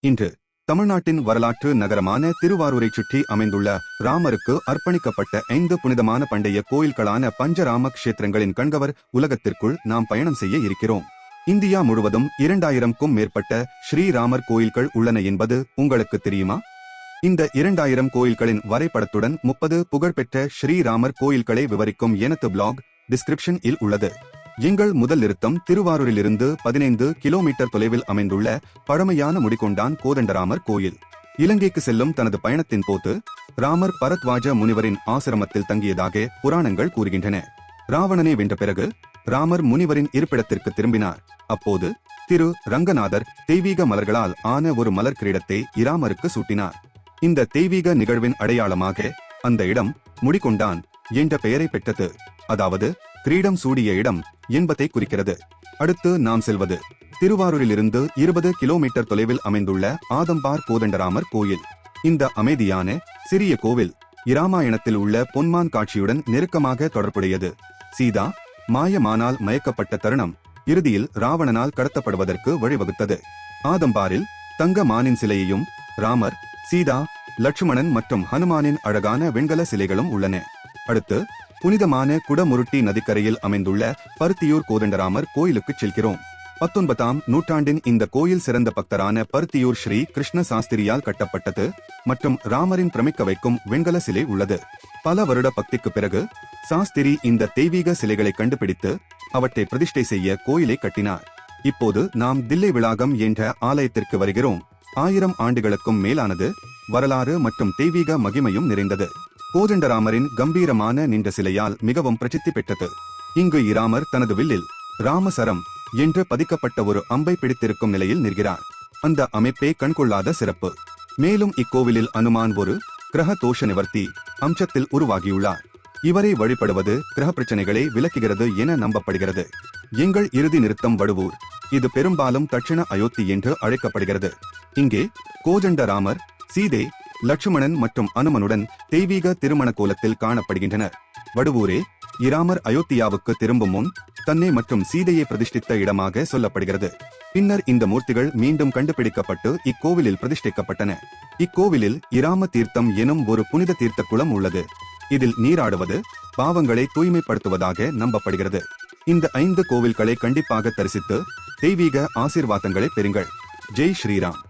இன்று தமிழ்நாட்டின் வரலாற்று நகரமான திருவாரூரைச் சுற்றி அமைந்துள்ள ராமருக்கு அர்ப்பணிக்கப்பட்ட 5 புனிதமான பண்டைய கோயில்களான பஞ்சராம க்ஷேத்திரங்களின் கண்கவர் உலகத்திற்குள் நாம் பயணம் செய்ய இருக்கிறோம். இந்தியா முழுவதும் 2000க்கும் மேற்பட்ட ஸ்ரீராமர் கோயில்கள் உள்ளன என்பது உங்களுக்கு தெரியுமா? இந்த 2000 கோயில்களின் வரைபடத்துடன் 30 புகழ்பெற்ற ஸ்ரீராமர் கோயில்களை விவரிக்கும் எனது பிளாக் டிஸ்கிரிப்ஷன் இல் உள்ளது. எங்கள் முதல் நிறுத்தம் திருவாரூரிலிருந்து 15 கிலோமீட்டர் தொலைவில் அமைந்துள்ள பழமையான முடிகொண்டான் கோதண்டராமர் கோயில். இலங்கைக்கு செல்லும் தனது பயணத்தின் போது ராமர் பரத்வாஜ முனிவரின் ஆசிரமத்தில் தங்கியதாக புராணங்கள் கூறுகின்றன. ராவணனை வென்ற பிறகு ராமர் முனிவரின் இருப்பிடத்திற்கு திரும்பினார். அப்போது திரு ரங்கநாதர் தெய்வீக மலர்களால் ஆன ஒரு மலர் கிரீடத்தை இராமருக்கு சூட்டினார். இந்த தெய்வீக நிகழ்வின் அடையாளமாக அந்த இடம் முடிகொண்டான் என்ற பெயரை பெற்றது. அதாவது கிரீடம் சூடிய இடம் என்பதை குறிக்கிறது. அடுத்து நாம் செல்வது திருவாரூரிலிருந்து 20 கிலோமீட்டர் தொலைவில் அமைந்துள்ள ஆதம்பார் கோதண்டராமர் கோயில். இந்த அமைதியான சிறிய கோவில் இராமாயணத்தில் உள்ள பொன்மான் காட்சியுடன் நெருக்கமாக தொடர்புடையது. சீதா மாயமானால் மயக்கப்பட்ட தருணம் இறுதியில் ராவணனால் கடத்தப்படுவதற்கு வழிவகுத்தது. ஆதம்பாரில் தங்க மானின் சிலையையும் ராமர், சீதா, லட்சுமணன் மற்றும் ஹனுமானின் அழகான வெண்கல சிலைகளும் உள்ளன. அடுத்து புனிதமான குடமுருட்டி நதிக்கரையில் அமைந்துள்ள பருத்தியூர் கோதண்டராமர் கோயிலுக்கு செல்கிறோம். 19ஆம் நூற்றாண்டின் இந்த கோயில் சிறந்த பக்தரான பருத்தியூர் ஸ்ரீ கிருஷ்ண சாஸ்திரியால் கட்டப்பட்டது மற்றும் ராமரின் பிரமிக்க வைக்கும் வெண்கல சிலை உள்ளது. பல வருட பக்திக்கு பிறகு சாஸ்திரி இந்த தெய்வீக சிலைகளை கண்டுபிடித்து அவற்றை பிரதிஷ்டை செய்ய கோயிலை கட்டினார். இப்போது நாம் தில்லை விளாகம் என்ற ஆலயத்திற்கு வருகிறோம். 1000 ஆண்டுகளுக்கும் மேலானது. வரலாறு மற்றும் தெய்வீக மகிமையும் நிறைந்தது. கோதண்டராமரின் கம்பீரமான நின்ற சிலையால் மிகவும் பிரசித்தி பெற்றது. இங்கு இராமர் தனது வில்லில் ராமசரம் என்று பதிக்கப்பட்ட ஒரு அம்பை பிடித்திருக்கும் நிலையில் நிற்கிறார். அந்த அமைப்பே கண்கொள்ளாத சிறப்பு. மேலும் இக்கோவிலில் அனுமான் ஒரு கிரக தோஷ நிவர்த்தி அம்சத்தில் உருவாகியுள்ளார். இவரை வழிபடுவது கிரக பிரச்சனைகளை விலக்குகிறது என நம்பப்படுகிறது. எங்கள் இறுதி நிறுத்தம் வடுவூர். இது பெரும்பாலும் தட்சிண அயோத்தி என்று அழைக்கப்படுகிறது. இங்கே கோதண்டராமர், சீதை, லட்சுமணன் மற்றும் அனுமனுடன் தெய்வீக திருமண கோலத்தில் காணப்படுகின்றனர். வடுவூரே இராமர் அயோத்தியாவுக்கு திரும்பும் முன் தன்னை மற்றும் சீதையை பிரதிஷ்டித்த இடமாக சொல்லப்படுகிறது. பின்னர் இந்த மூர்த்திகள் மீண்டும் கண்டுபிடிக்கப்பட்டு இக்கோவிலில் பிரதிஷ்டிக்கப்பட்டன. இக்கோவிலில் இராம தீர்த்தம் எனும் ஒரு புனித தீர்த்த குளம் உள்ளது. இதில் நீராடுவது பாவங்களை தூய்மைப்படுத்துவதாக நம்பப்படுகிறது. இந்த 5 கோவில்களை கண்டிப்பாக தரிசித்து தெய்வீக ஆசீர்வாதங்களை பெறுங்கள். ஜெய் ஸ்ரீராம்.